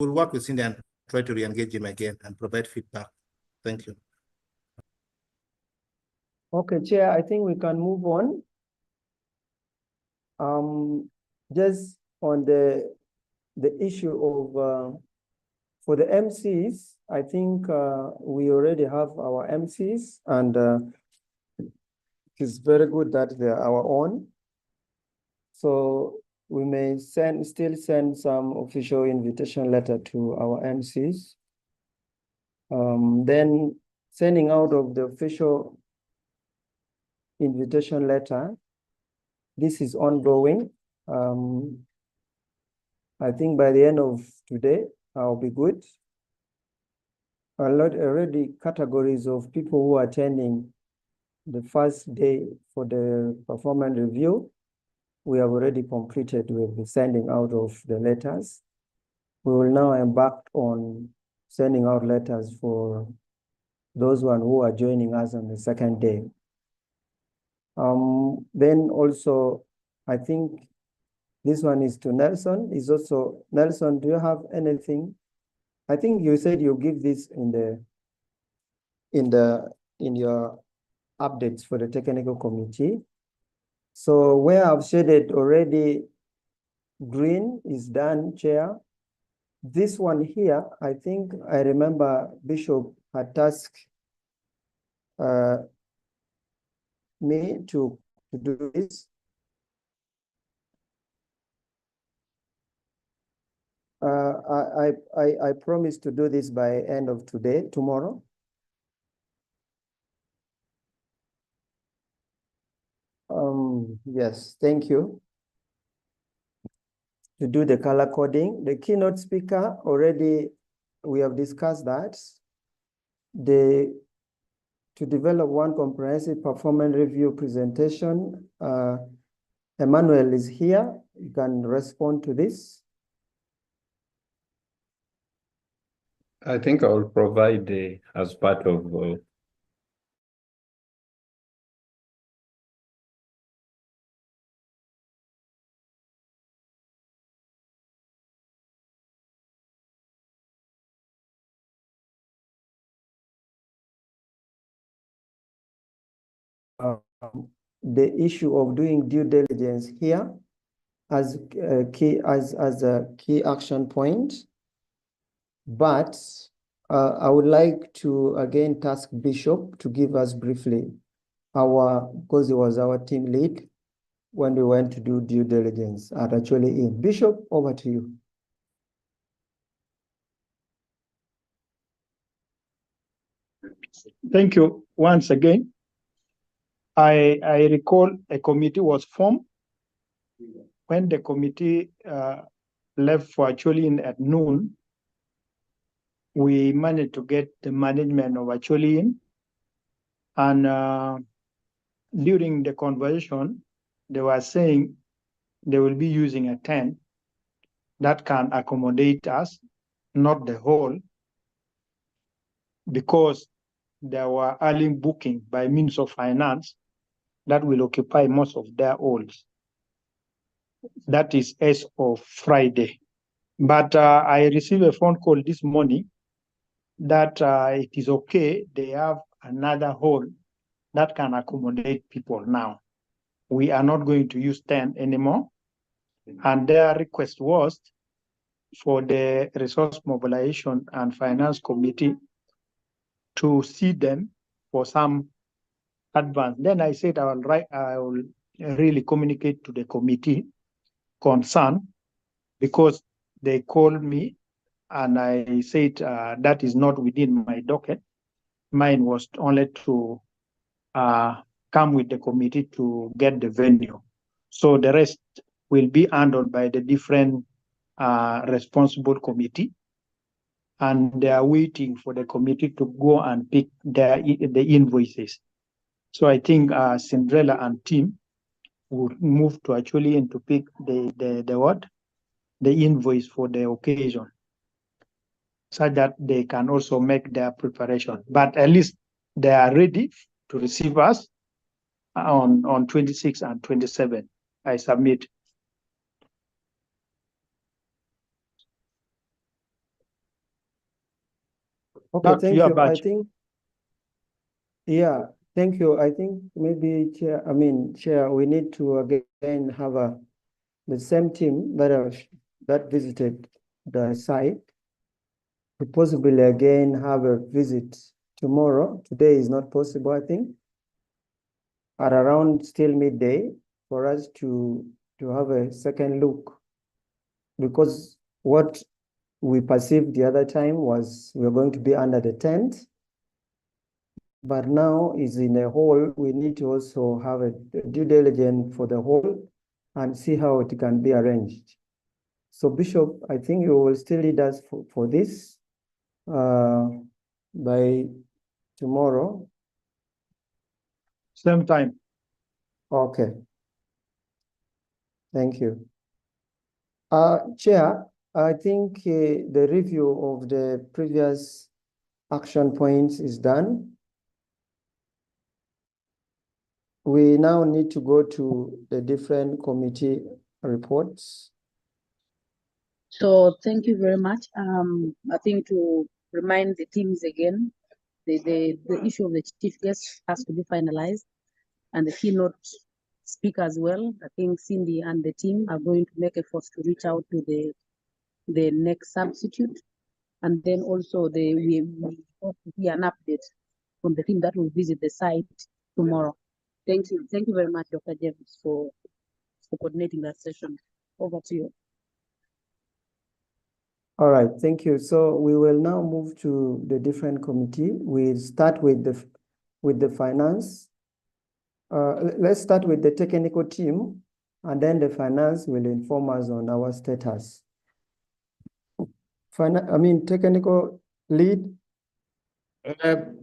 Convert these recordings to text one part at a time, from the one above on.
We'll work with Cindy and try to re-engage him again and provide feedback. Thank you. Okay, Chair, I think we can move on. Just on the issue of for the MCs, I think we already have our MCs, and it's very good that they are our own. So we may still send some official invitation letter to our MCs. Then sending out of the official invitation letter, this is ongoing. I think by the end of today, I'll be good. A lot already categories of people who are attending the first day for the performance review, we have already completed with the sending out of the letters. We will now embark on sending out letters for those who are joining us on the second day. Then also, I think this one is to Nelson. Is also Nelson. Do you have anything? I think you said you give this in your updates for the technical committee. So where I've shaded already, green is done, Chair. This one here, I think I remember Bishop had tasked me to do this. I promise to do this by end of tomorrow. Yes, thank you. To do the color coding, the keynote speaker already, we have discussed that. To develop one comprehensive performance review presentation, Emmanuel is here. You can respond to this. I think I will provide as part of the issue of doing due diligence here as a key action point. But I would like to again task Bishop to give us briefly because he was our team lead when we went to do due diligence at Acholi. Bishop, over to you. Thank you once again. I recall a committee was formed. When the committee left for Acholi at noon, we managed to get the management of Acholi in. And during the conversation, they were saying they will be using a tent that can accommodate us, not the whole, because there were early booking by means of finance that will occupy most of their halls. That is as of Friday. But I received a phone call this morning that it is okay. They have another hall that can accommodate people now. We are not going to use 10 anymore. And their request was for the Resource Mobilization and Finance Committee to see them for some advance. Then I said I will really communicate to the committee concerned, because they called me and I said that is not within my docket. Mine was only to come with the committee to get the venue. So the rest will be handled by the different responsible committee. And they are waiting for the committee to go and pick the invoices. So I think Cinderella and team will move to actually and to pick the invoice for the occasion, so that they can also make their preparation. But at least they are ready to receive us on 26 and 27. I submit. Okay, Back to thank you, you. I ARJHA. think, yeah, thank you. I think maybe Chair, we need to again have the same team that visited the site to possibly again have a visit tomorrow. Today is not possible, I think, at around still midday for us to have a second look, because what we perceived the other time was we were going to be under the tent, but now is in a hall. We need to also have a due diligence for the hall and see how it can be arranged. So Bishop, I think you will still lead us for this by tomorrow. Same time. Okay. Thank you. Chair, I think the review of the previous action points is done. We now need to go to the different committee reports. So thank you very much. I think to remind the teams again, the issue of the chief guest has to be finalized, and the keynote speaker as well. I think Cindy and the team are going to make efforts to reach out to the next substitute, and then also we hope to hear an update from the team that will visit the site tomorrow. Thank you very much, Dr. James, for coordinating that session. Over to you. All right, thank you. So we will now move to the different committee. We'll start with the finance. Let's start with the technical team, and then the finance will inform us on our status. Technical lead.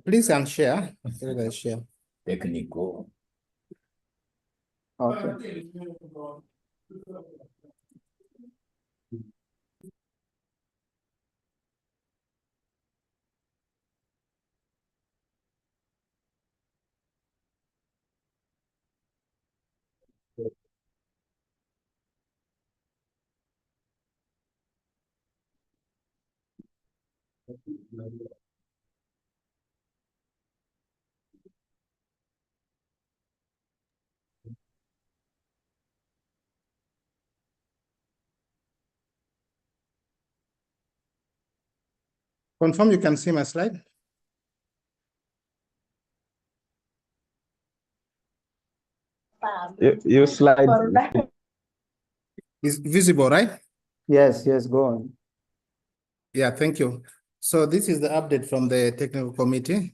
Please share. Share. Technical. Okay. Confirm you can see my slide. Your slide Is visible, right? Yes, go on. Yeah, thank you. So this is the update from the technical committee.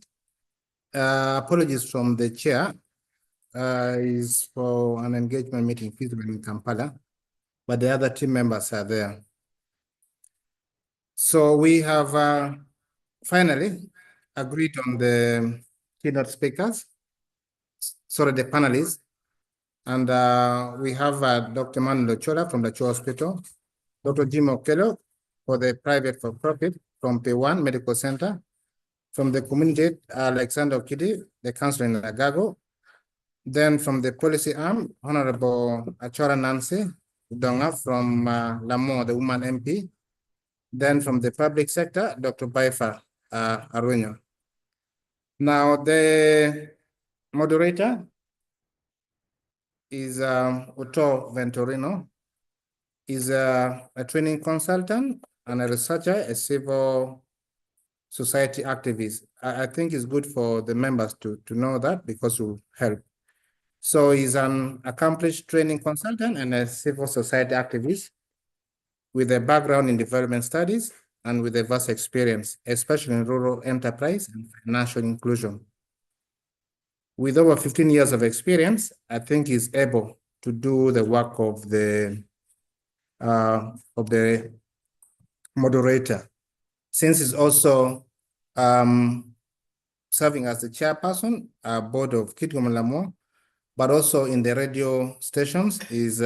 Apologies from the chair. Is for an engagement meeting feasible in Kampala, but the other team members are there. So we have finally agreed on the keynote speakers, the panelists, and we have Dr. Manuel Acholi from the Acholi Hospital, Dr. Jim Okello for the private for-profit from P1 Medical Center, from the community, Alexander Okidi, the councillor in Agago, then from the policy arm, Honorable Achora Nancy Donga from Lamo, the woman MP. Then from the public sector, Dr. Baifa Arunyo. Now the moderator is Otto Venturino. Is a training consultant and a researcher, a civil society activist. I think it's good for the members to know that, because it will help. So he's an accomplished training consultant and a civil society activist with a background in development studies and with a vast experience, especially in rural enterprise and financial inclusion. With over 15 years of experience, I think he's able to do the work of the moderator, since he's also serving as the chairperson, board of Kitgum Lamo, but also in the radio stations is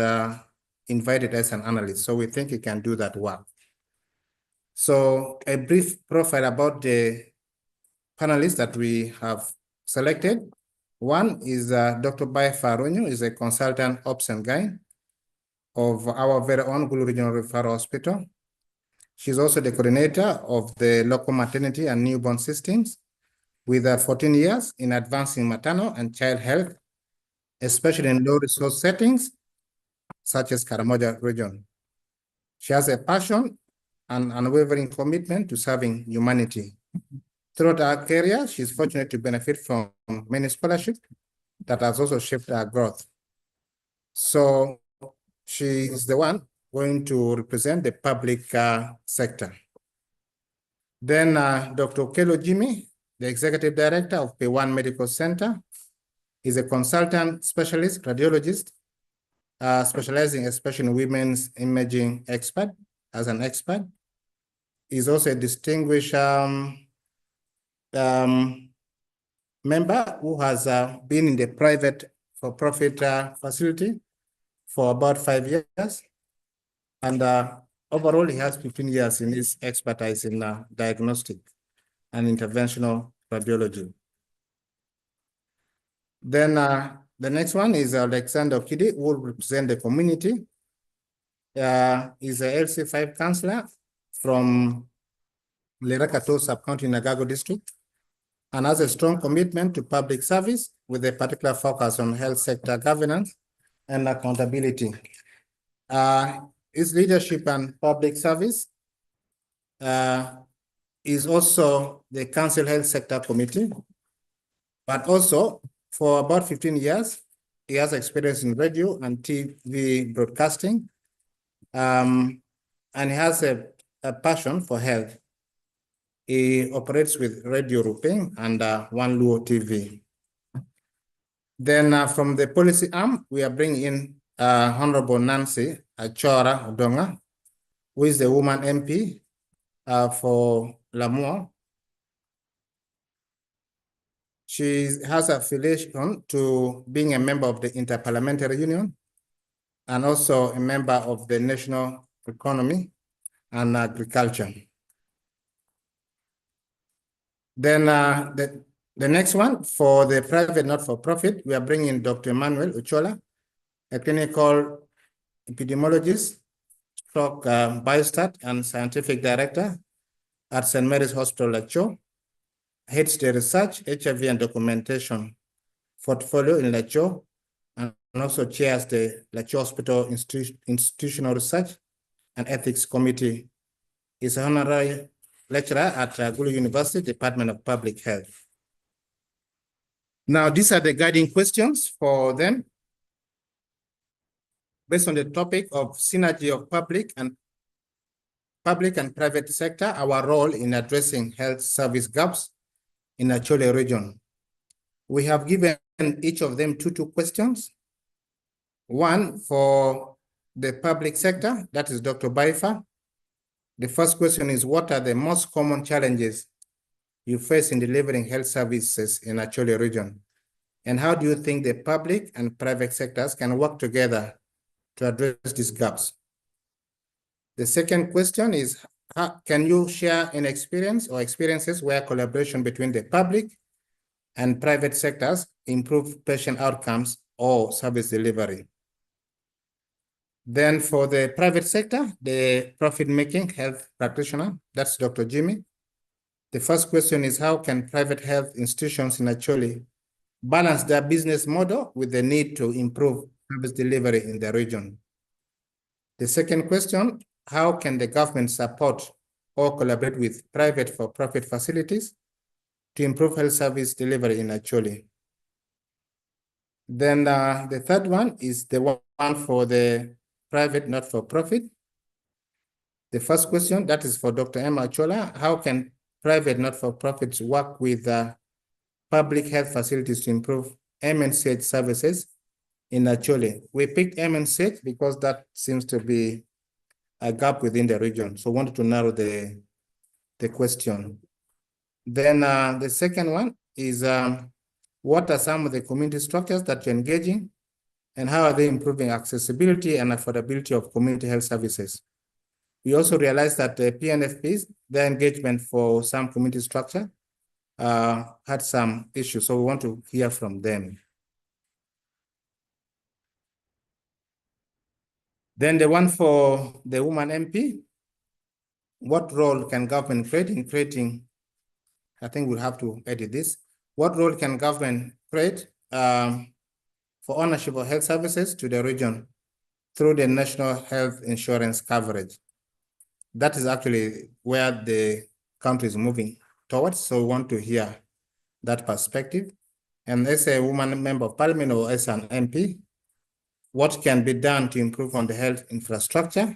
invited as an analyst. So we think he can do that work. So a brief profile about the panelists that we have selected. One is Dr. Baifa Arunyo, is a consultant ops and guide of our very own Gulu Regional Referral Hospital. She's also the coordinator of the local maternity and newborn systems with 14 years in advancing maternal and child health, especially in low-resource settings, such as Karamoja region. She has a passion and unwavering commitment to serving humanity. Throughout her career, she's fortunate to benefit from many scholarships that has also shaped her growth. So she is the one going to represent the public sector. Then Dr. Kelo Jimmy, the Executive Director of P1 Medical Center, is a consultant specialist radiologist, specializing especially in women's imaging expert, as an expert. He's also a distinguished member who has been in the private for-profit facility for about 5 years. And overall, he has 15 years in his expertise in diagnostic and interventional radiology. Then the next one is Alexander Kidi, who will represent the community. He's a LC5 counselor from Lerakato Sub-County Nagago District and has a strong commitment to public service with a particular focus on health sector governance and accountability. His leadership and public service is also the Council Health Sector Committee, but also for about 15 years, he has experience in radio and TV broadcasting, and he has a passion for health. He operates with Radio Ruping and One Luo TV. Then from the policy arm, we are bringing in Honorable Nancy Achora Odonga, who is the woman MP for Lamua. She has affiliation to being a member of the Interparliamentary Union and also a member of the National Economy and Agriculture. Then the next one, for the private not-for-profit, we are bringing Dr. Emmanuel Uchola, a clinical epidemiologist, biostat and scientific director at St. Mary's Hospital, Lacho, heads the research, HIV and documentation portfolio in Lacho, and also chairs the Lacho Hospital Institutional Research and Ethics Committee. Is an honorary lecturer at Gulu University, Department of Public Health. Now, these are the guiding questions for them. Based on the topic of synergy of public and private sector, our role in addressing health service gaps in the Acholi region. We have given each of them two questions. One for the public sector, that is Dr. Baifa. The first question is, what are the most common challenges you face in delivering health services in Acholi region? And how do you think the public and private sectors can work together to address these gaps? The second question is, can you share an experience or experiences where collaboration between the public and private sectors improve patient outcomes or service delivery? Then for the private sector, the profit-making health practitioner, that's Dr. Jimmy. The first question is, how can private health institutions in Acholi balance their business model with the need to improve service delivery in the region? The second question, how can the government support or collaborate with private for-profit facilities to improve health service delivery in Acholi? Then the third one is the one for the private not-for-profit. The first question, that is for Dr. Emma Achola. How can private not-for-profits work with public health facilities to improve MNCH services in Acholi? We picked MNCH because that seems to be a gap within the region. So wanted to narrow the question. Then the second one is, what are some of the community structures that you're engaging, and how are they improving accessibility and affordability of community health services? We also realized that the PNFPs, their engagement for some community structure had some issues, so we want to hear from them. Then the one for the woman MP, what role can government create in creating, I think we'll have to edit this. What role can government create for ownership of health services to the region through the national health insurance coverage? That is actually where the country is moving towards. So we want to hear that perspective. And as a woman member of parliament or as an MP, what can be done to improve on the health infrastructure,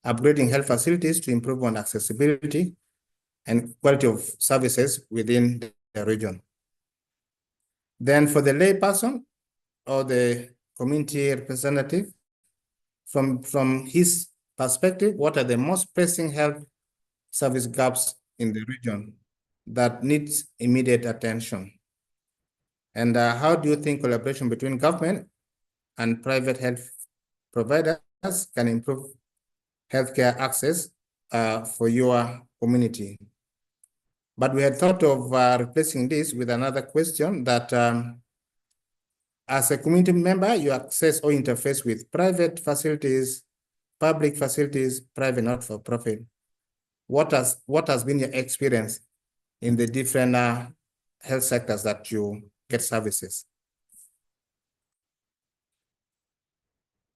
upgrading health facilities to improve on accessibility and quality of services within the region. Then for the layperson or the community representative, from his perspective, what are the most pressing health service gaps in the region that needs immediate attention? And how do you think collaboration between government and private health providers can improve healthcare access for your community? But we had thought of replacing this with another question that as a community member, you access or interface with private facilities, public facilities, private, not-for-profit. What has been your experience in the different health sectors that you get services?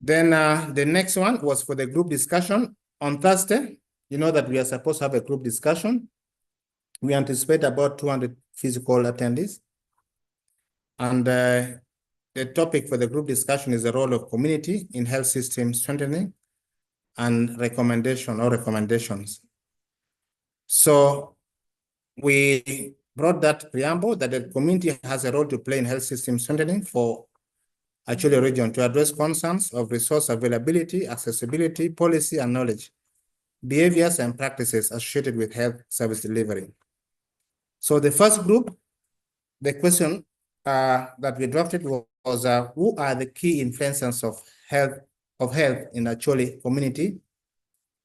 Then the next one was for the group discussion on Thursday. You know that we are supposed to have a group discussion. We anticipate about 200 physical attendees. And the topic for the group discussion is the role of community in health system strengthening and recommendations. So we brought that preamble that the community has a role to play in health system strengthening for Acholi region to address concerns of resource availability, accessibility, policy and knowledge, behaviors and practices associated with health service delivery. So the first group, the question that we drafted was who are the key influencers of health in Acholi community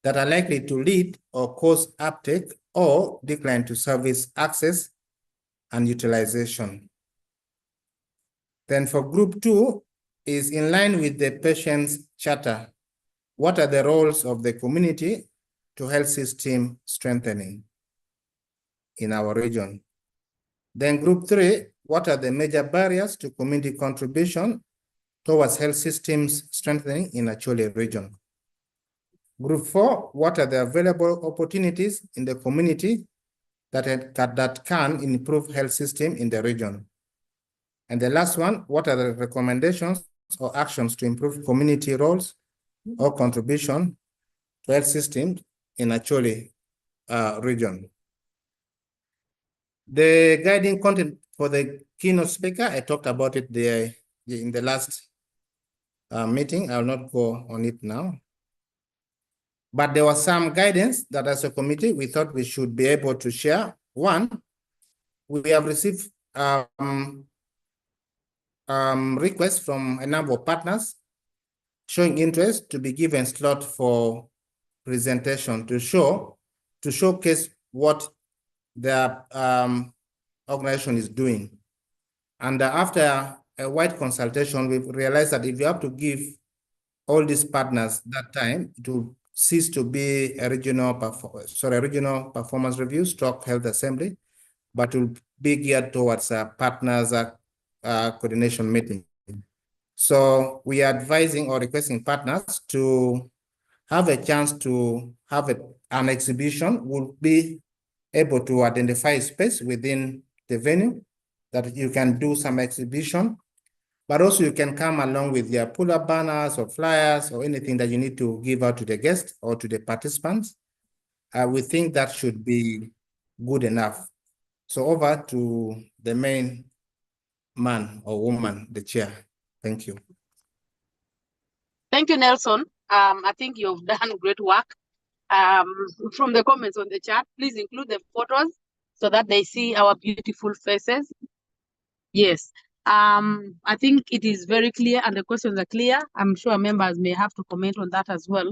that are likely to lead or cause uptake or decline to service access and utilization. Then for group 2 is in line with the patient's charter. What are the roles of the community to health system strengthening in our region? Then group 3, what are the major barriers to community contribution towards health systems strengthening in Acholi region? Group 4, what are the available opportunities in the community that can improve health system in the region? And the last one, what are the recommendations or actions to improve community roles or contribution to health systems in Acholi region? The guiding content for the keynote speaker, I talked about it there in the last meeting. I will not go on it now. But there was some guidance that as a committee, we thought we should be able to share. One, we have received requests from a number of partners showing interest to be given slot for presentation to showcase what their organization is doing. And after a wide consultation, we've realized that if you have to give all these partners that time, it will cease to be a regional performance review / health assembly, but will be geared towards partners coordination meeting. So we are advising or requesting partners to have a chance to have an exhibition. Will be able to identify space within the venue that you can do some exhibition, but also you can come along with your pull-up banners or flyers or anything that you need to give out to the guests or to the participants. We think that should be good enough. So over to the main man or woman, the chair. Thank you. Thank you, Nelson. I think you've done great work. From the comments on the chat, please include the photos so that they see our beautiful faces. Yes. I think it is very clear and the questions are clear. I'm sure members may have to comment on that as well.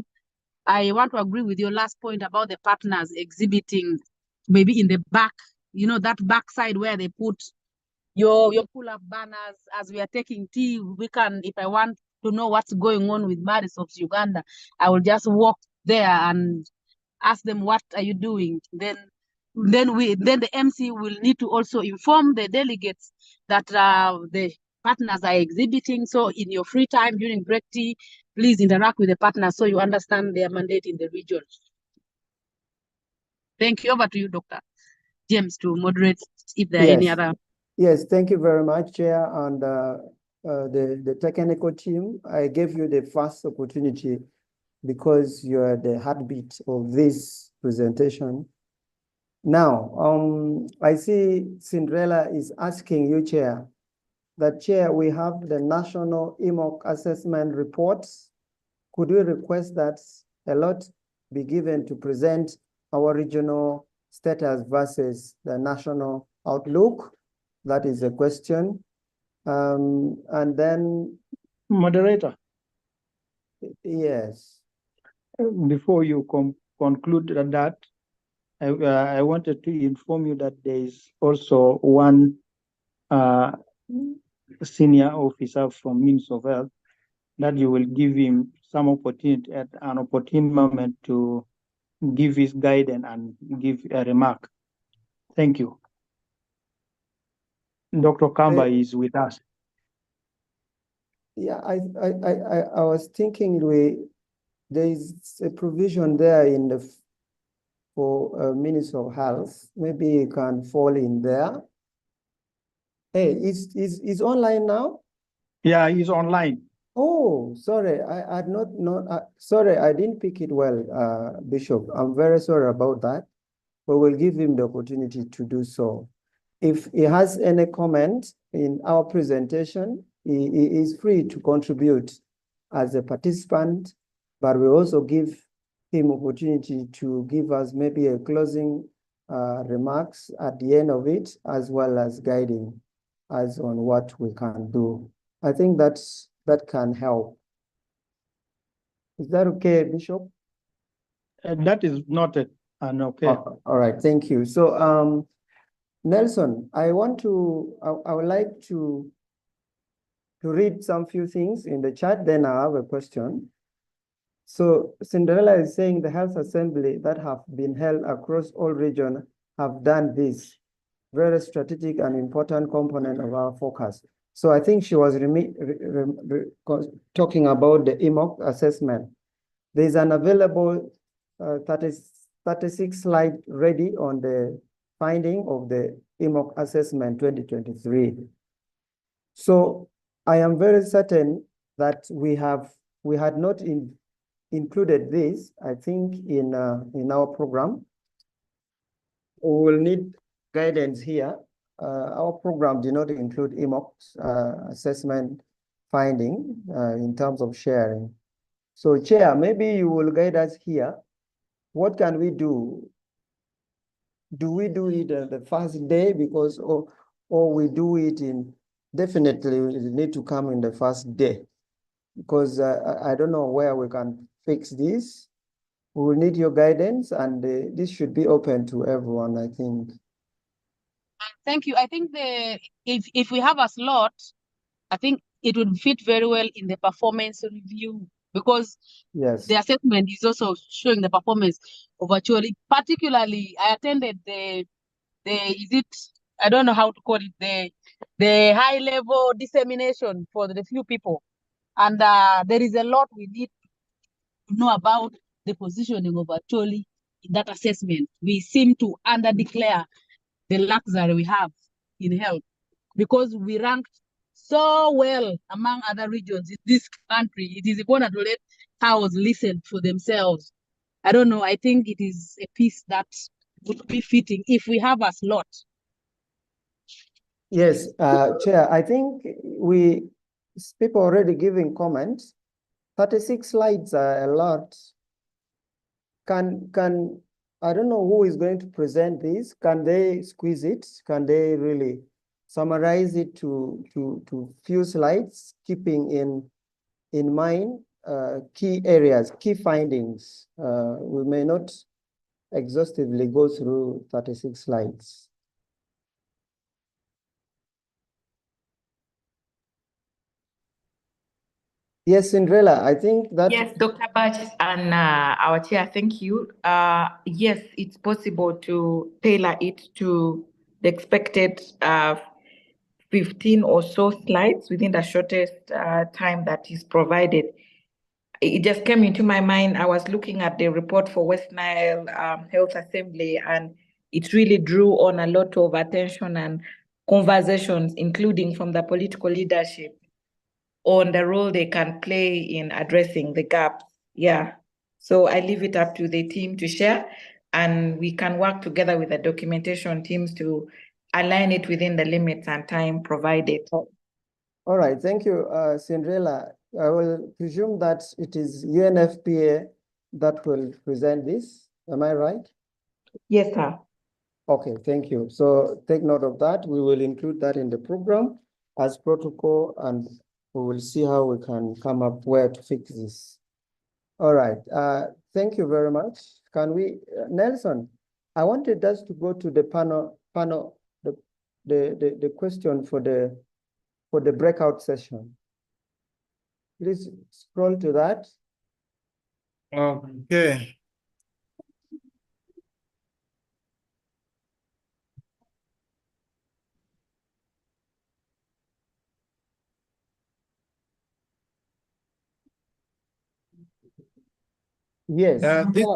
I want to agree with your last point about the partners exhibiting maybe in the back, you know, that back side where they put your pull-up banners. As we are taking tea, we can, if I want to know what's going on with Maris of Uganda, I will just walk there and ask them, what are you doing? Then the MC will need to also inform the delegates that the partners are exhibiting. So in your free time during break tea, please interact with the partners so you understand their mandate in the region. Thank you. Over to you, Dr. James, to moderate if there are any other. Yes, thank you very much, Chair, and the technical team. I gave you the first opportunity because you are the heartbeat of this presentation. Now, I see Cinderella is asking you, Chair, that Chair, we have the National EMOC Assessment Reports. Could we request that a lot be given to present our regional status versus the national outlook? That is a question. And then... Moderator. Yes. Before you conclude that, I wanted to inform you that there is also one senior officer from Ministry of Health that you will give him some opportunity at an opportune moment to give his guidance and give a remark. Thank you. Dr. Kamba is with us. Yeah, I was thinking there is a provision there in the for Ministry of Health. Maybe you can fall in there. Hey, is online now? Yeah, he's online. Oh, sorry, I had not known. Sorry, I didn't pick it well, Bishop. I'm very sorry about that, but we'll give him the opportunity to do so. If he has any comment in our presentation, he is free to contribute as a participant, but we also give him opportunity to give us maybe a closing remarks at the end of it, as well as guiding us on what we can do. I think that can help. Is that okay, Bishop? That is noted and okay. All right, thank you. So, Nelson, I would like to read some few things in the chat, then I have a question. So Cinderella is saying the health assembly that have been held across all regions have done this very strategic and important component of our focus. So I think she was talking about the EMOC assessment. There's an available 36 slide ready on the finding of the EMOC assessment 2023. So I am very certain that we had not included this, I think, in our program. We will need guidance here. Our program did not include EMOC's assessment finding in terms of sharing. So Chair, maybe you will guide us here. What can we do? Do we do it on the first day because, or we do it in, definitely we need to come in the first day because I don't know where we can fix this. We will need your guidance and this should be open to everyone, I think. Thank you. I think if we have a slot, I think it would fit very well in the performance review because yes, the assessment is also showing the performance of Acholi. Particularly, I attended I don't know how to call it, the high level dissemination for the few people. And there is a lot we need to know about the positioning of Acholi in that assessment. We seem to under-declare the luxury we have in health because we ranked so well among other regions in this country. It is important to let cows listen for themselves. I don't know. I think it is a piece that would be fitting if we have a slot. Yes, Chair, I think people already giving comments. 36 slides are a lot. I don't know who is going to present this. Can they squeeze it? Can they really summarize it to few slides, keeping in mind key areas, key findings? We may not exhaustively go through 36 slides. Yes, Cinderella, I think that. Yes, Dr. Batch and our chair, thank you. Yes, it's possible to tailor it to the expected 15 or so slides within the shortest time that is provided. It just came into my mind. I was looking at the report for West Nile Health Assembly, and it really drew on a lot of attention and conversations, including from the political leadership, on the role they can play in addressing the gaps. Yeah. So I leave it up to the team to share, and we can work together with the documentation teams to align it within the limits and time provided. All right, thank you, Cinderella. I will presume that it is UNFPA that will present this. Am I right? Yes, sir. Okay, thank you. So take note of that. We will include that in the program as protocol, and we will see how we can come up where to fix this. All right, thank you very much. Can we, Nelson, I wanted us to go to the panel, the question for the breakout session. Please scroll to that. Okay. Yes,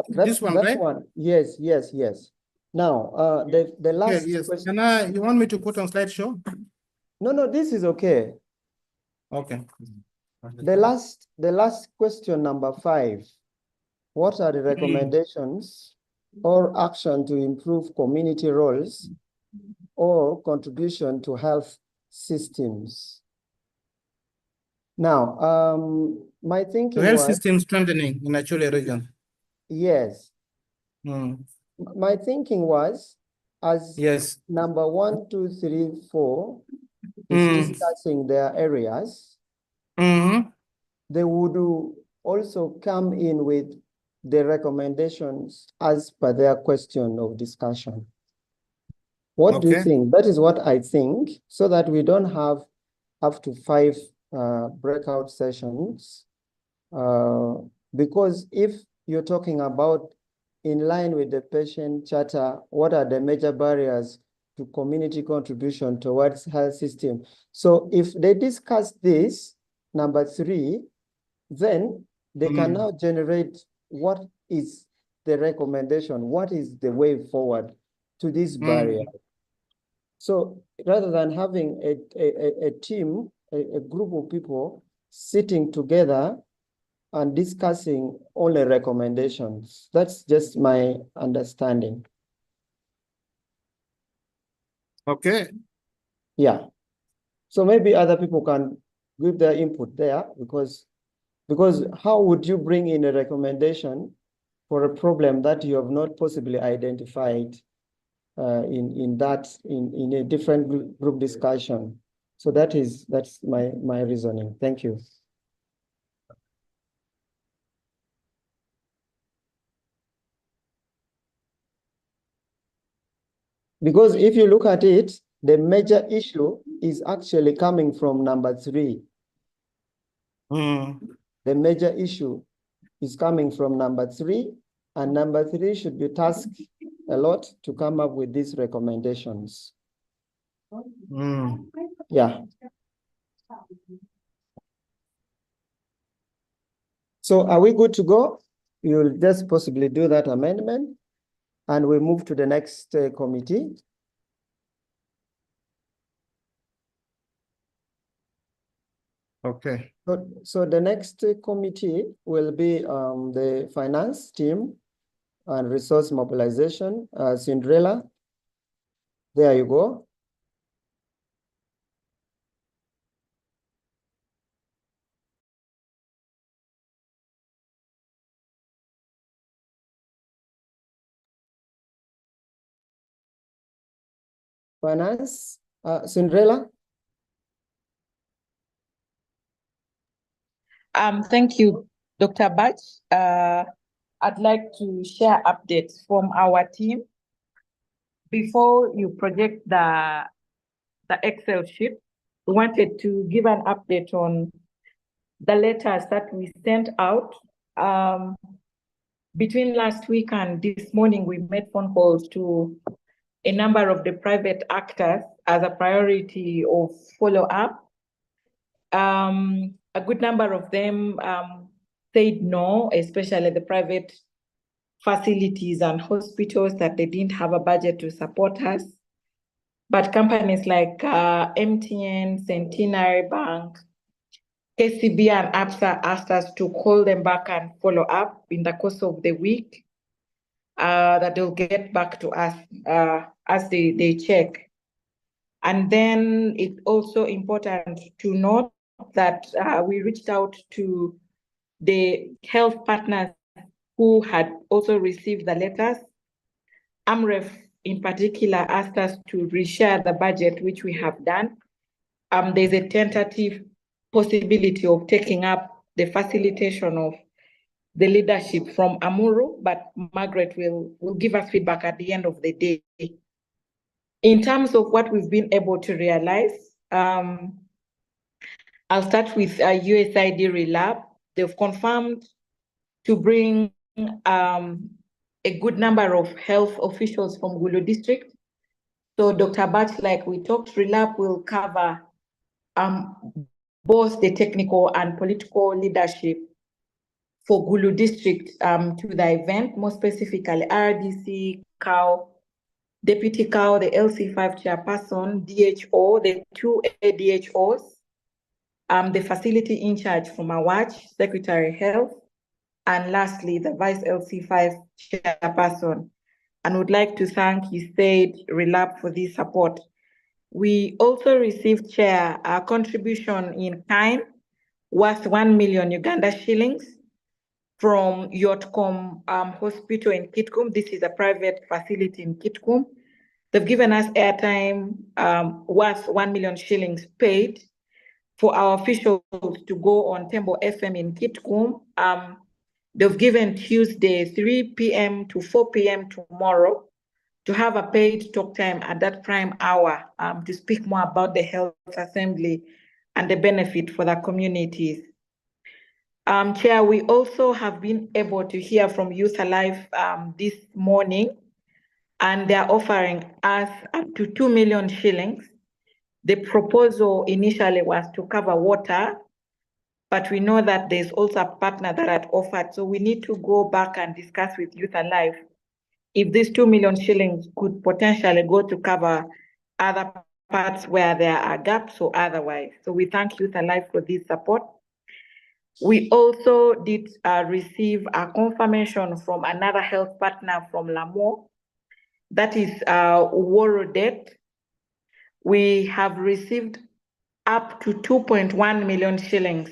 this one, that right? one. Yes, yes, yes. Now, the last yes. question. You want me to put on slideshow? No, this is okay. Okay. The last question, number 5. What are the recommendations or action to improve community roles or contribution to health systems? Now, my thinking health was, system strengthening in Acholi region. yes. My thinking was, as yes, number 1, 2, 3, 4 is discussing their areas, they would also come in with the recommendations as per their question of discussion. What do you think? That is what I think, so that we don't have up to 5 breakout sessions. Because if you're talking about in line with the patient charter, what are the major barriers to community contribution towards health system? So if they discuss this, number 3, then they can now generate what is the recommendation, what is the way forward to this barrier. So rather than having a team, a group of people sitting together and discussing all the recommendations, that's just my understanding. Okay. Yeah. So maybe other people can give their input there, because how would you bring in a recommendation for a problem that you have not possibly identified in a different group discussion? So that's my reasoning. Thank you. Because if you look at it, the major issue is actually coming from number 3. The major issue is coming from number 3, and number 3 should be tasked a lot to come up with these recommendations. Yeah. So are we good to go? You'll just possibly do that amendment, and we move to the next committee. Okay. So the next committee will be the finance team and resource mobilization. Cinderella, there you go. Finance, Cinderella. Thank you, Dr. Batch. I'd like to share updates from our team. Before you project the Excel sheet, we wanted to give an update on the letters that we sent out. Between last week and this morning, we made phone calls to a number of the private actors as a priority of follow-up. A good number of them said no, especially the private facilities and hospitals, that they didn't have a budget to support us. But companies like MTN, Centenary Bank, KCB and APSA asked us to call them back and follow up in the course of the week, that they'll get back to us as they check. And then it's also important to note that we reached out to the health partners who had also received the letters. AMREF in particular asked us to reshare the budget, which we have done. There's a tentative possibility of taking up the facilitation of the leadership from Amuru, but Margaret will give us feedback at the end of the day. In terms of what we've been able to realize, I'll start with USAID Relab. They've confirmed to bring a good number of health officials from Gulu district. So Dr. Batch, like we talked, Relab will cover both the technical and political leadership for Gulu district to the event, more specifically RDC, COW, Deputy COW, the LC5 chairperson, DHO, the two ADHOs, the facility in charge from AWAJ, Secretary Health, and lastly, the Vice LC5 chairperson. And would like to thank USAID Relab for this support. We also received, Chair, a contribution in kind worth 1 million Uganda shillings from Yotcom Hospital in Kitgum. This is a private facility in Kitgum. They've given us airtime worth 1 million shillings paid for our officials to go on Tembo FM in Kitgum. They've given Tuesday 3 p.m. to 4 p.m. tomorrow to have a paid talk time at that prime hour to speak more about the health assembly and the benefit for the communities. Chair, we also have been able to hear from Youth Alive this morning, and they're offering us up to 2 million shillings. The proposal initially was to cover water, but we know that there's also a partner that had offered. So we need to go back and discuss with Youth Alive if these 2 million shillings could potentially go to cover other parts where there are gaps or otherwise. So we thank Youth Alive for this support. We also did receive a confirmation from another health partner from Lamo, that is Worodet. We have received up to 2.1 million shillings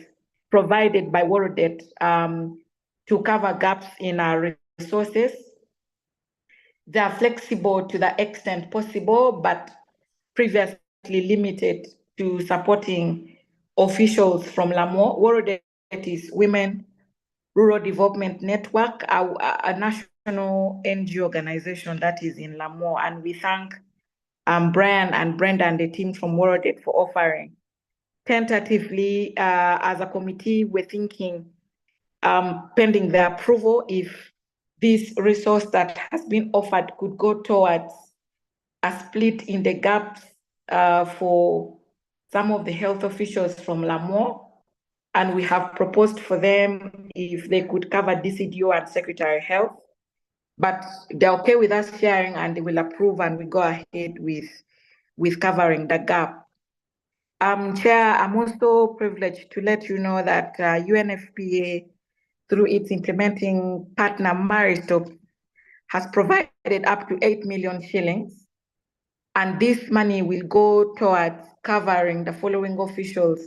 provided by Worodet to cover gaps in our resources. They are flexible to the extent possible, but previously limited to supporting officials from Lamo. Worodet is Women Rural Development Network, a national NGO organization that is in Lamo, and we thank Brian and Brenda and the team from Worodet for offering. Tentatively, as a committee, we're thinking, pending the approval, if this resource that has been offered could go towards a split in the gaps for some of the health officials from Lamo. And we have proposed for them if they could cover DCDO and Secretary Health, but they're okay with us sharing and they will approve and we go ahead with covering the gap. Chair, I'm also privileged to let you know that UNFPA, through its implementing partner Maristop, has provided up to 8 million shillings. And this money will go towards covering the following officials: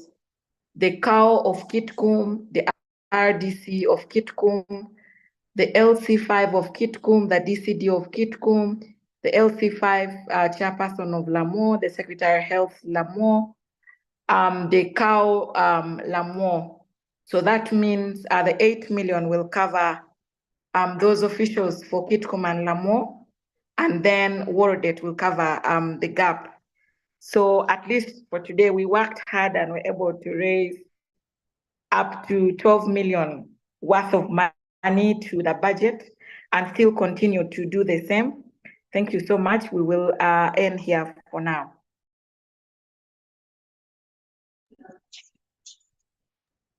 the COW of Kitgum, the RDC of Kitgum, the LC5 of Kitgum, the DCD of Kitgum, the LC5 chairperson of Lamo, the Secretary of Health Lamo, the COW Lamo. So that means the 8 million will cover those officials for Kitgum and Lamo, and then Worodet will cover the gap. So at least for today, we worked hard and were able to raise up to 12 million worth of money to the budget and still continue to do the same. Thank you so much. We will end here for now.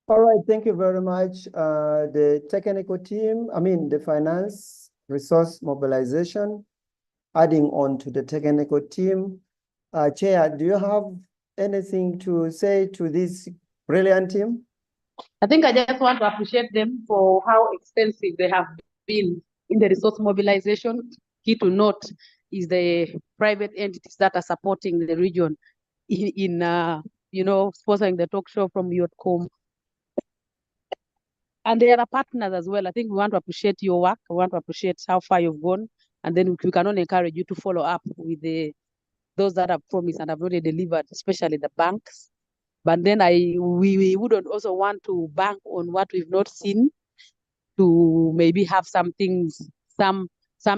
All right, thank you very much. The technical team, the finance resource mobilization, adding on to the technical team. Chair, do you have anything to say to this brilliant team? I think I just want to appreciate them for how extensive they have been in the resource mobilization. Key to note is the private entities that are supporting the region in sponsoring the talk show from Yotcom. And there are partners as well. I think we want to appreciate your work. We want to appreciate how far you've gone. And then we can only encourage you to follow up with those that have promised and have already delivered, especially the banks. But then we wouldn't also want to bank on what we've not seen, to maybe have some things, some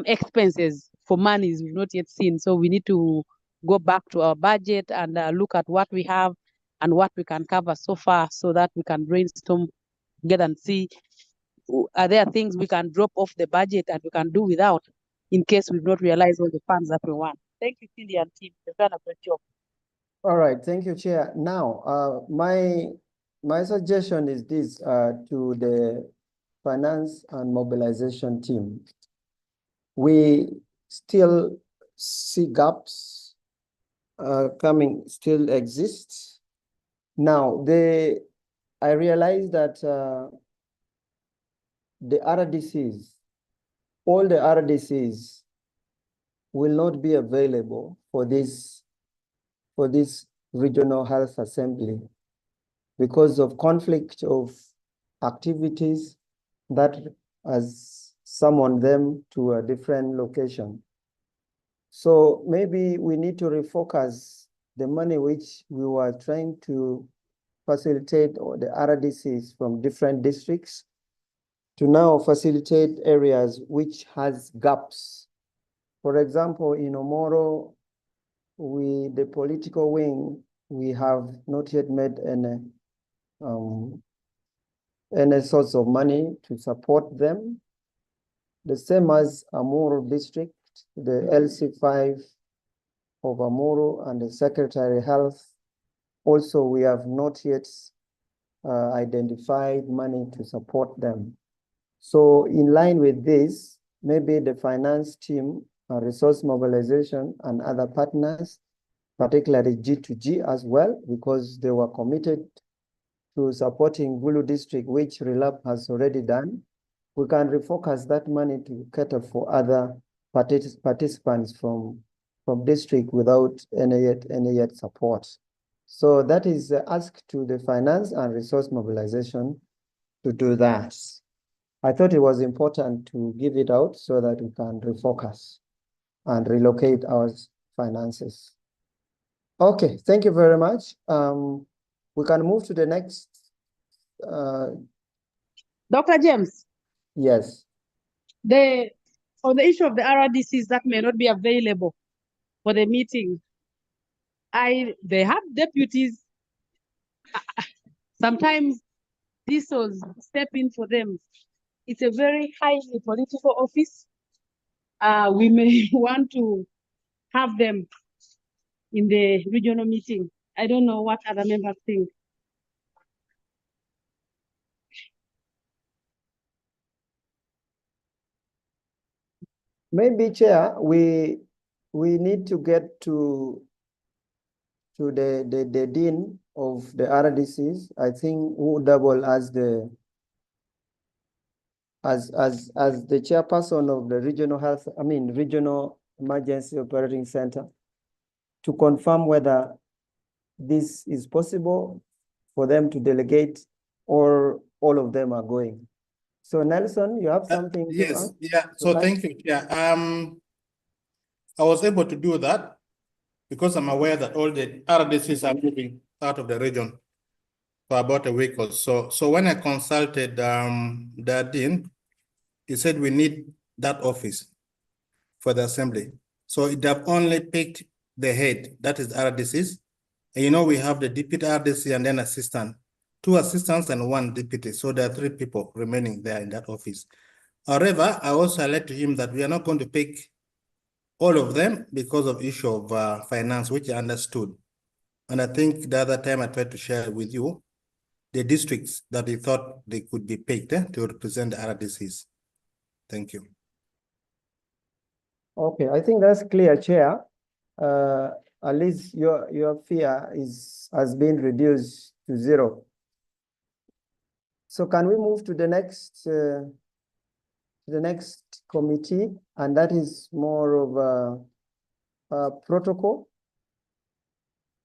expenses for monies we've not yet seen. So we need to go back to our budget and look at what we have and what we can cover so far, so that we can brainstorm together and see, are there things we can drop off the budget and we can do without, in case we've not realized all the funds that we want. Thank you, Cindy and team. You've done a great job. All right, thank you, Chair. Now, my suggestion is this to the finance and mobilization team. We still see gaps still exist. Now, I realize that the RDCs, all the RDCs will not be available for this regional health assembly because of conflict of activities that has summoned them to a different location. So maybe we need to refocus the money which we were trying to facilitate, or the RDCs from different districts, to now facilitate areas which has gaps. For example, in Omoro, the political wing, we have not yet made any source of money to support them. The same as Amuru district, the LC5 of Amuru and the Secretary Health. Also, we have not yet identified money to support them. So in line with this, maybe the finance team, resource mobilization and other partners, particularly G2G as well, because they were committed to supporting Gulu district, which RELAP has already done. We can refocus that money to cater for other participants from district without any yet support. So that is asked to the finance and resource mobilization to do that. I thought it was important to give it out so that we can refocus and relocate our finances. Okay, thank you very much. We can move to the next. Dr. James. Yes. On the issue of the RDCs that may not be available for the meeting, they have deputies. Sometimes this was step in for them. It's a very highly political office. We may want to have them in the regional meeting. I don't know what other members think. Maybe, Chair, we need to get to the dean of the RDCs. I think who double as the chairperson of the regional emergency operating center, to confirm whether this is possible for them to delegate or all of them are going. So Nelson, you have something to yes, add? yeah. So thank you. Yeah. I was able to do that because I'm aware that all the RDCs are moving out of the region for about a week or so. So when I consulted the dean, he said we need that office for the assembly. So they have only picked the head, that is RDCs. And we have the deputy RDC and then assistant 2 assistants and 1 deputy. So there are 3 people remaining there in that office. However, I also highlighted to him that we are not going to pick all of them because of issue of finance, which I understood. And I think the other time I tried to share with you the districts that he thought they could be picked to represent the RDCs. Thank you. Okay, I think that's clear, Chair. At least your fear has been reduced to 0. So can we move to the next committee, and that is more of a protocol.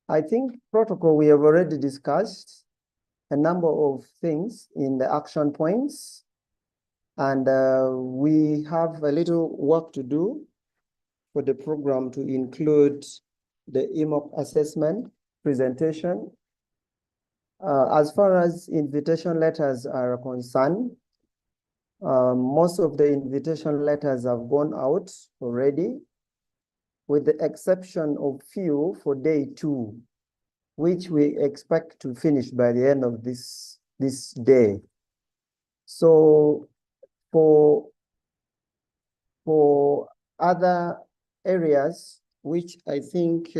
I think protocol we have already discussed a number of things in the action points, and we have a little work to do for the program to include the EMOC assessment presentation. As far as invitation letters are concerned, most of the invitation letters have gone out already, with the exception of few for day 2, which we expect to finish by the end of this day. So for other areas, which I think,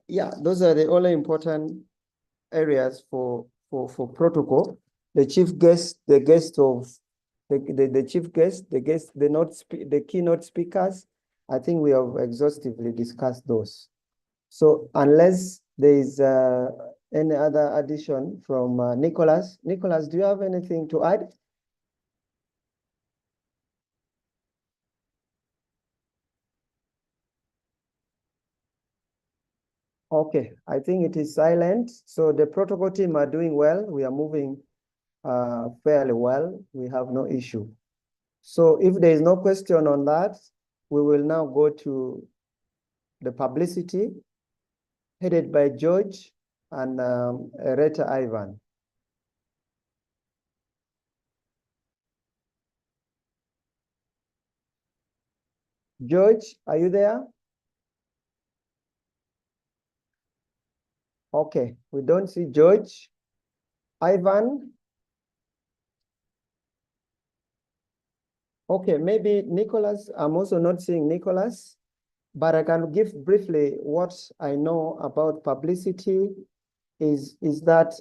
yeah, those are the only important areas for protocol. The chief guest, the guest of the chief guest, the keynote speakers, I think we have exhaustively discussed those. So unless there is any other addition from Nicholas. Nicholas, do you have anything to add? Okay, I think it is silent. So the protocol team are doing well. We are moving fairly well. We have no issue. So if there is no question on that, we will now go to the publicity headed by George and Reta Ivan. George, are you there? Okay, we don't see George. Ivan? Okay, maybe Nicholas. I'm also not seeing Nicholas, but I can give briefly what I know about publicity is that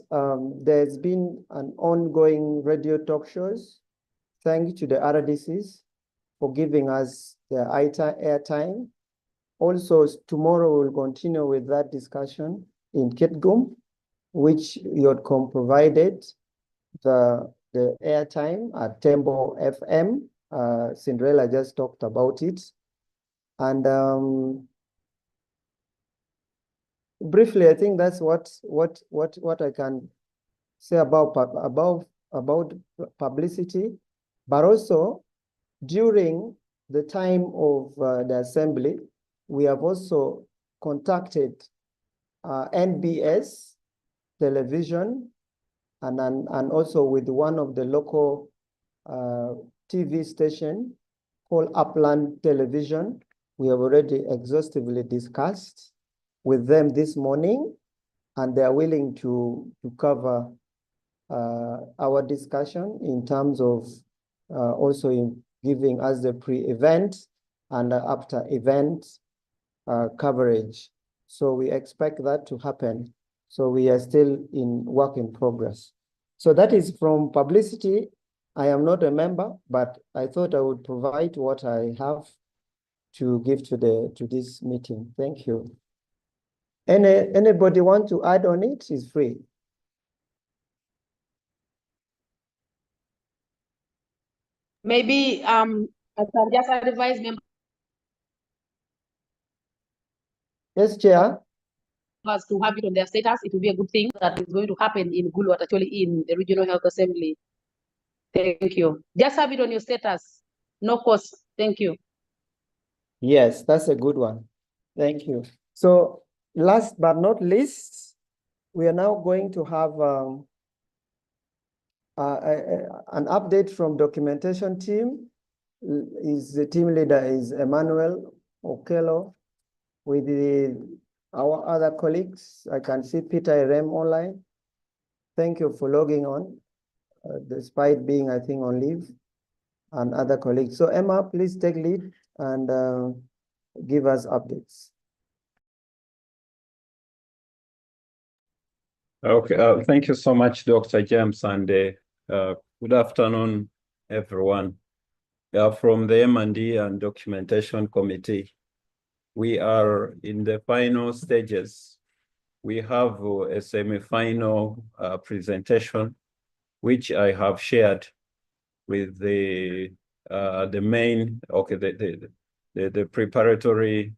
there's been an ongoing radio talk shows. Thank you to the RDCs for giving us the airtime. Also, tomorrow we'll continue with that discussion in Kitgum, which Yotcom provided the airtime at Tembo FM. Cinderella just talked about it. And briefly, I think that's what I can say about publicity. But also, during the time of the assembly, we have also contacted NBS television and also with one of the local TV station called Upland Television. We have already exhaustively discussed with them this morning, and they are willing to cover our discussion in terms of also in giving us the pre-event and after event coverage. So we expect that to happen. So we are still in work in progress. So that is from publicity. I am not a member, but I thought I would provide what I have to give to this meeting. Thank you. Anybody want to add on it is free. Maybe I can just advise members Yes, Chair. to have it on their status. It will be a good thing that is going to happen in Gulu, actually in the Regional Health Assembly. Thank you. Just have it on your status. No cost. Thank you. Yes, that's a good one. Thank you. So last but not least, we are now going to have an update from documentation team. The team leader is Emmanuel Okello with the Our other colleagues, I can see Peter Erem online. Thank you for logging on, despite being, I think, on leave, and other colleagues. So Emma, please take lead and give us updates. Okay, thank you so much, Dr. James, and good afternoon, everyone. From the M&D and Documentation Committee, we are in the final stages. We have a semi-final presentation, which I have shared with the main, okay, the preparatory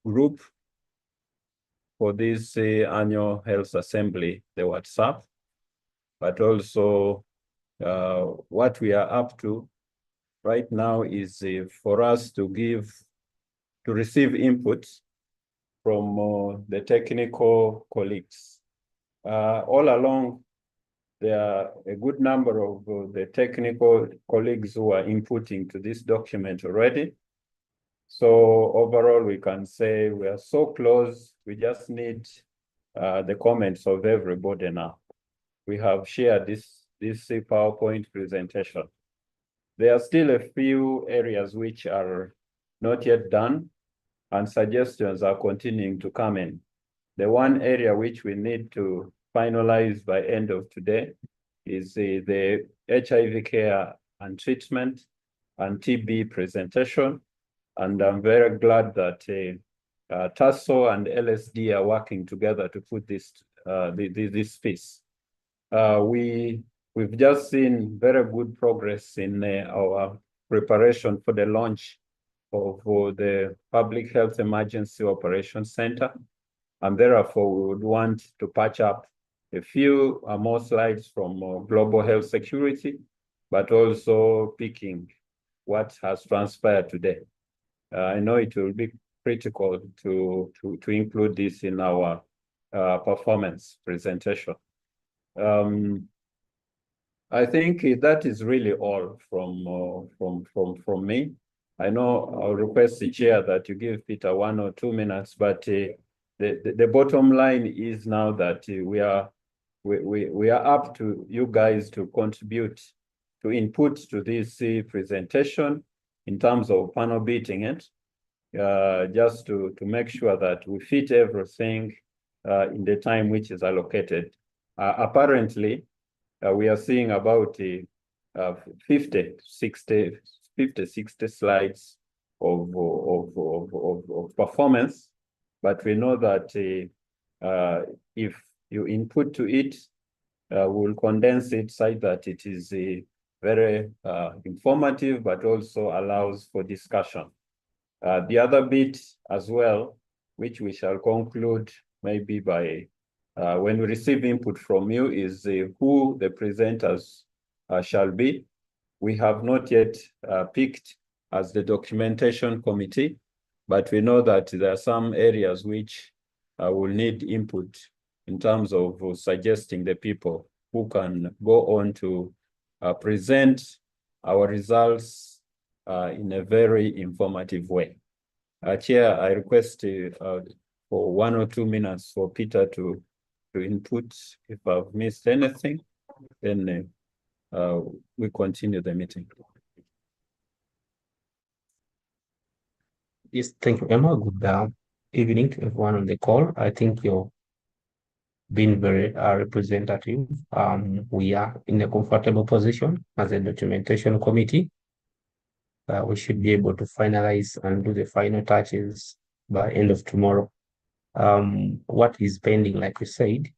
group for this annual health assembly, the WhatsApp, but also what we are up to right now is for us to receive inputs from the technical colleagues. All along, there are a good number of the technical colleagues who are inputting to this document already. So overall, we can say we are so close. We just need the comments of everybody now. We have shared this PowerPoint presentation. There are still a few areas which are not yet done, and suggestions are continuing to come in. The one area which we need to finalize by end of today is the HIV care and treatment and TB presentation. And I'm very glad that TASO and LSD are working together to put this piece. We've just seen very good progress in our preparation for the launch of the Public Health Emergency Operations Center. And therefore, we would want to patch up a few more slides from global health security, but also picking what has transpired today. I know it will be critical to include this in our performance presentation. I think that is really all from me. I know I'll request the chair that you give Peter 1 or 2 minutes, but the bottom line is now that we are up to you guys to contribute to input to this presentation in terms of panel beating it, just to make sure that we fit everything in the time which is allocated. Apparently, we are seeing about 50, 60 slides of performance, but we know that if you input to it, we'll condense it so that it is very informative, but also allows for discussion. The other bit as well, which we shall conclude maybe by when we receive input from you, is who the presenters shall be. We have not yet picked as the documentation committee, but we know that there are some areas which will need input in terms of suggesting the people who can go on to present our results in a very informative way. Chair, I request for 1 or 2 minutes for Peter to input. If I've missed anything, then we continue the meeting. Yes, thank you, Emma. Good evening to everyone on the call. I think you've been very representative. We are in a comfortable position as a documentation committee. We should be able to finalize and do the final touches by end of tomorrow. What is pending, like we said,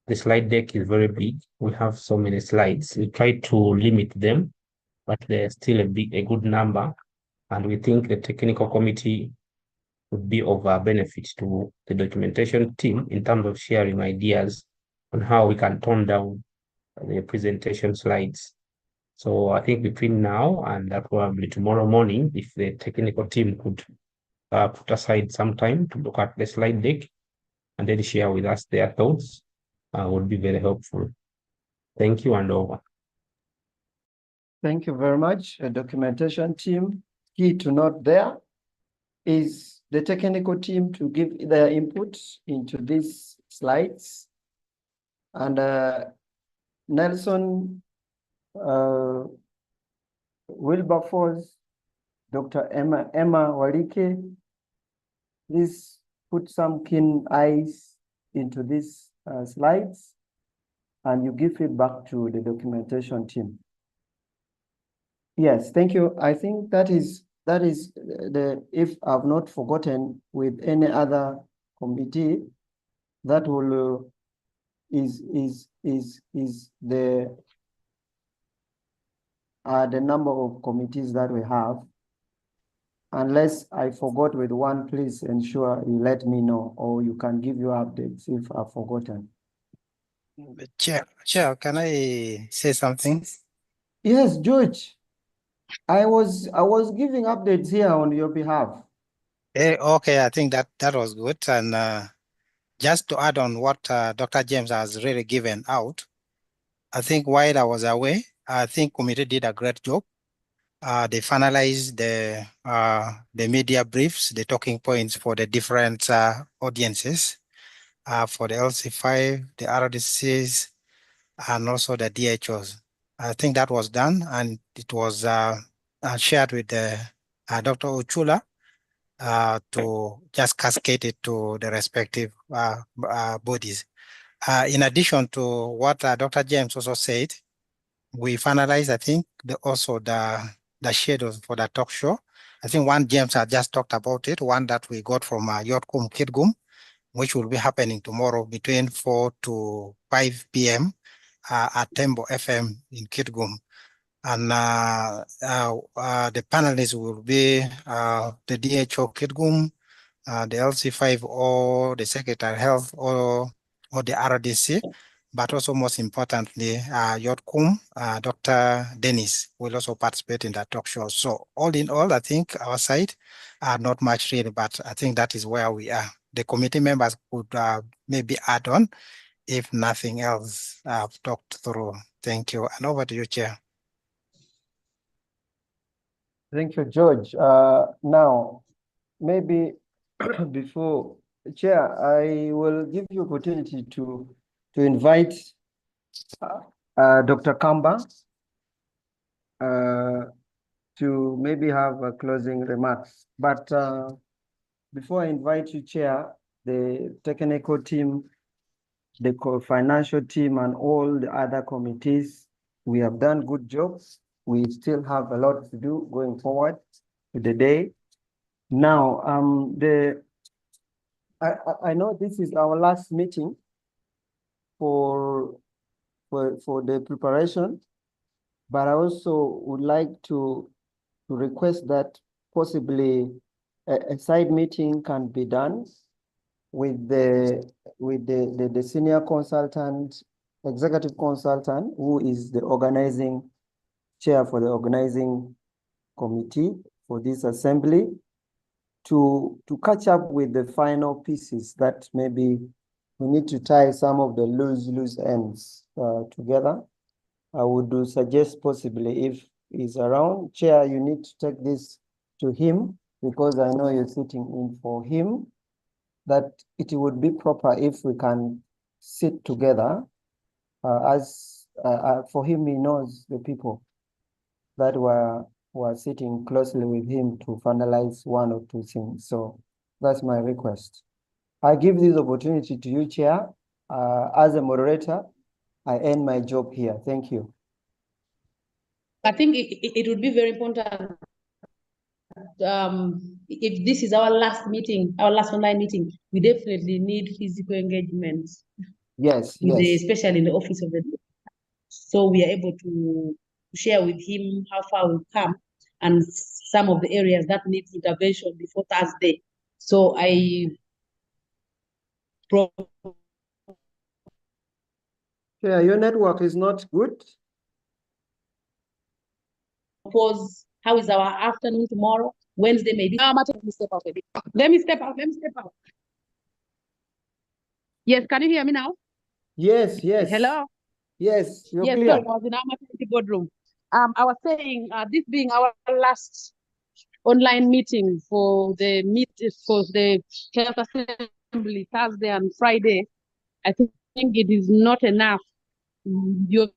the slide deck is very big. We have so many slides. We try to limit them, but there's still a good number. And we think the technical committee would be of benefit to the documentation team in terms of sharing ideas on how we can tone down the presentation slides. So I think between now and probably tomorrow morning, if the technical team could put aside some time to look at the slide deck and then share with us their thoughts, would be very helpful. Thank you, and over. Thank you very much, documentation team. Key to note there is the technical team to give their input into these slides. And Nelson, Wilberforce, Dr. Emma Warike, please put some keen eyes into these slides and you give feedback to the documentation team. Yes, thank you. I think that is if I've not forgotten with any other committee, that will is the number of committees that we have. Unless I forgot with one, please ensure you let me know, or you can give your updates if I've forgotten. Chair, can I say something? Yes, George. I was giving updates here on your behalf. Okay, I think that was good. And just to add on what Dr. James has really given out, I think while I was away, I think committee did a great job. They finalized the media briefs, the talking points for the different audiences, for the LC5, the RDCs, and also the DHOs. I think that was done, and it was shared with Dr. Ochula to just cascade it to the respective bodies. In addition to what Dr. James also said, we finalized, I think, also the schedules for the talk show. I think one James had just talked about it, one that we got from Yotkum Kitgum, which will be happening tomorrow between 4 to 5 p.m. At Tembo FM in Kitgum. And the panelists will be the DHO Kitgum, the LC5 or the Secretary of Health or the RDC, but also most importantly, Yotkum, Dr. Dennis will also participate in that talk show. So all in all, I think our side are not much really, but I think that is where we are. The committee members could maybe add on if nothing else I've talked through. Thank you. And over to you, Chair. Thank you, George. Now, maybe before Chair, I will give you opportunity to invite Dr. Kamba to maybe have a closing remarks. But before I invite you, Chair, the technical team, the financial team, and all the other committees, we have done good jobs. We still have a lot to do going forward with the day. Now, I know this is our last meeting for the preparation, but I also would like to request that possibly a side meeting can be done with the senior consultant, executive consultant, who is the organizing chair for the organizing committee for this assembly, to catch up with the final pieces that maybe we need to tie some of the loose ends together. I would suggest possibly if he's around, Chair, you need to take this to him, because I know you're sitting in for him, that it would be proper if we can sit together for him, he knows the people that were sitting closely with him to finalize one or two things. So that's my request. I give this opportunity to you, Chair. As a moderator, I end my job here. Thank you. I think it would be very important. If this is our last meeting, our last online meeting, we definitely need physical engagement. Yes, especially in the office of the day. So we are able to share with him how far we've come and some of the areas that need intervention before Thursday. So Yeah, your network is not good. Propose how is our afternoon tomorrow? Wednesday maybe. Let me step out a bit. Let me step out. Yes, can you hear me now? Yes. Hello? Yes, you're clear. Sorry, I was in our maternity boardroom. I was saying, this being our last online meeting for the health assembly Thursday and Friday, I think it is not enough. You've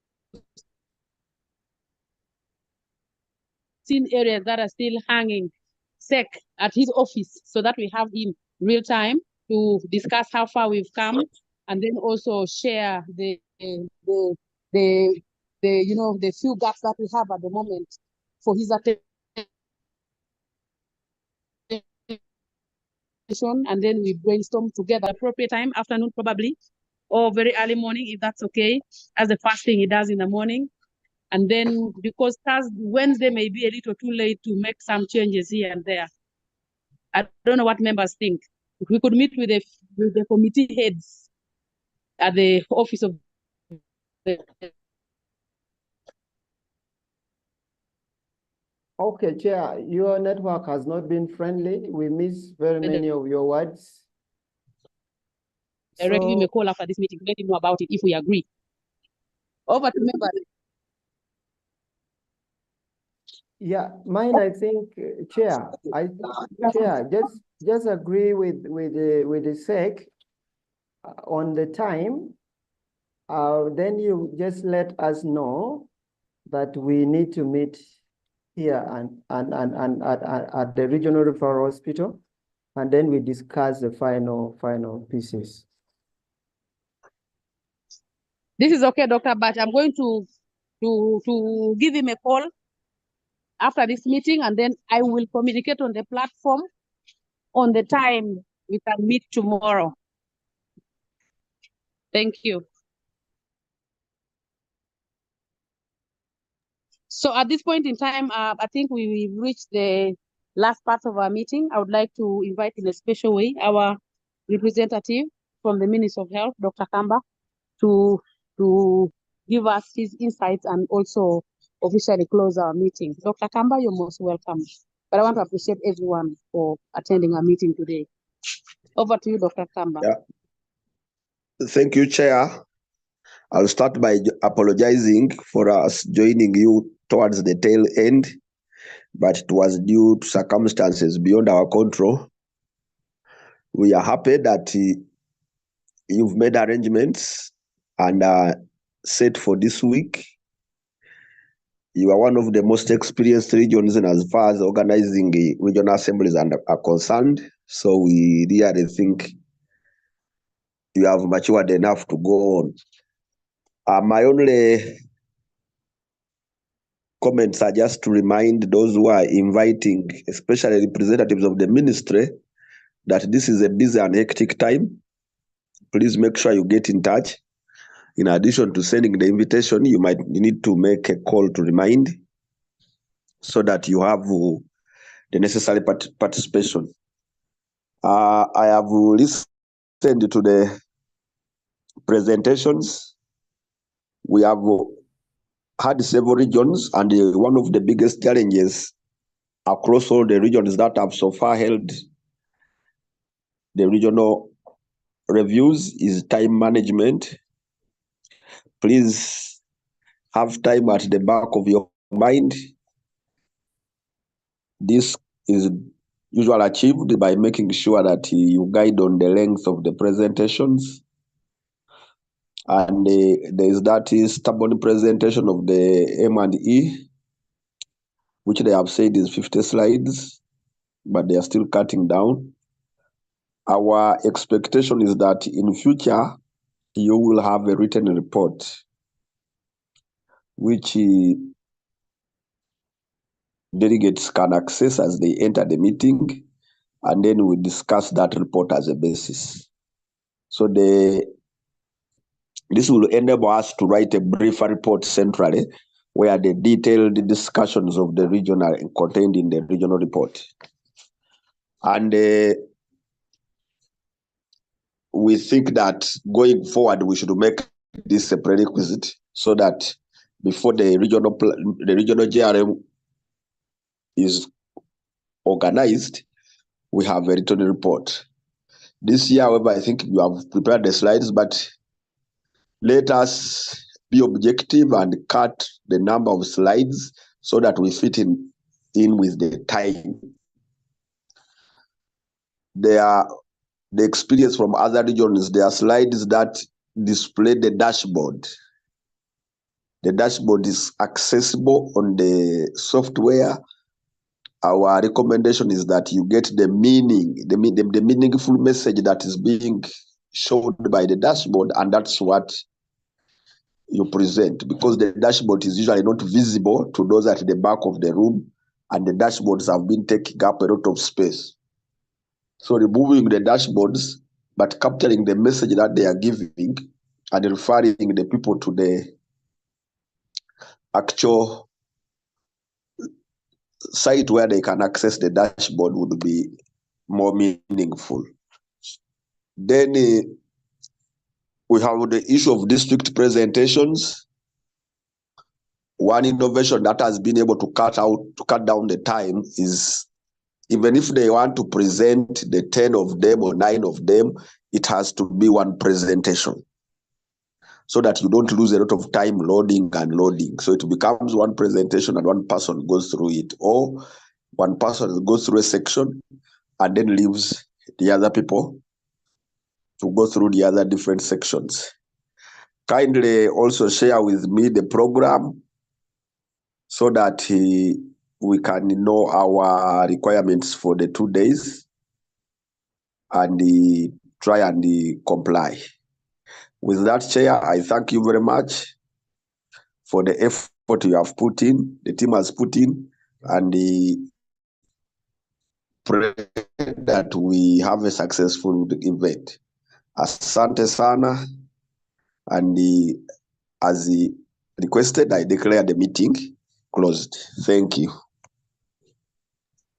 seen areas that are still hanging SEC at his office so that we have him real time to discuss how far we've come, and then also share the few gaps that we have at the moment for his attention, and then we brainstorm together. Appropriate time, afternoon probably, or very early morning if that's okay, as the first thing he does in the morning. And then because Wednesday may be a little too late to make some changes here and there. I don't know what members think. If we could meet with the committee heads at the office of the... Okay, Chair, your network has not been friendly. We miss very many of your words. Give him a call after this meeting, let him know about it if we agree. Over to members. Yeah, mine, I think, Chair, just agree with the SEC on the time. Then you just let us know that we need to meet here and at the regional referral hospital, and then we discuss the final pieces. This is okay, Dr. But I'm going to give him a call after this meeting, and then I will communicate on the platform on the time we can meet tomorrow. Thank you. So at this point in time, I think we've reached the last part of our meeting. I would like to invite in a special way our representative from the Ministry of Health, Dr. Kamba, to give us his insights and also officially close our meeting. Dr. Kamba, you're most welcome. But I want to appreciate everyone for attending our meeting today. Over to you, Dr. Kamba. Yeah. Thank you, Chair. I'll start by apologizing for us joining you towards the tail end, but it was due to circumstances beyond our control. We are happy that you've made arrangements and are set for this week. You are one of the most experienced regions in as far as organizing regional assemblies are concerned. So we really think you have matured enough to go on. My only comments are just to remind those who are inviting, especially representatives of the ministry, that this is a busy and hectic time. Please make sure you get in touch. In addition to sending the invitation, you need to make a call to remind so that you have the necessary participation. I have listened to the presentations. We have had several regions, and one of the biggest challenges across all the regions that have so far held the regional reviews is time management. Please have time at the back of your mind. This is usually achieved by making sure that you guide on the length of the presentations. And there is that stubborn presentation of the M&E, which they have said is 50 slides, but they are still cutting down. Our expectation is that in future, you will have a written report, which delegates can access as they enter the meeting, and then we discuss that report as a basis. So this will enable us to write a briefer report centrally, where the detailed discussions of the region are contained in the regional report. And we think that going forward, we should make this a prerequisite so that before the regional JRM is organized, we have a written report. This year, however, I think you have prepared the slides, but let us be objective and cut the number of slides so that we fit in with the time. the experience from other regions. There are slides that display the dashboard. The dashboard is accessible on the software. Our recommendation is that you get the meaningful message that is being shown by the dashboard, and that's what you present, because the dashboard is usually not visible to those at the back of the room, and the dashboards have been taking up a lot of space. So removing the dashboards, but capturing the message that they are giving and referring the people to the actual site where they can access the dashboard would be more meaningful. Then we have the issue of district presentations. One innovation that has been able to cut down the time is, even if they want to present the 10 of them or 9 of them, it has to be one presentation, so that you don't lose a lot of time loading and loading. So it becomes one presentation and one person goes through it, or one person goes through a section and then leaves the other people to go through the other different sections. Kindly also share with me the program so that we can know our requirements for the 2 days and try and comply. With that, Chair, I thank you very much for the effort you have put in, the team has put in, and pray that we have a successful event. Asante sana, and as requested, I declare the meeting closed. Thank you.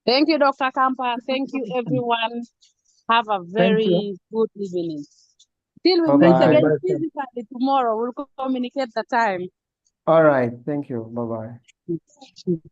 Thank you, Dr. Kampa. Thank you, everyone. Have a very good evening. Till we meet Bye-bye. again physically tomorrow, we'll communicate the time. All right. Thank you. Bye-bye.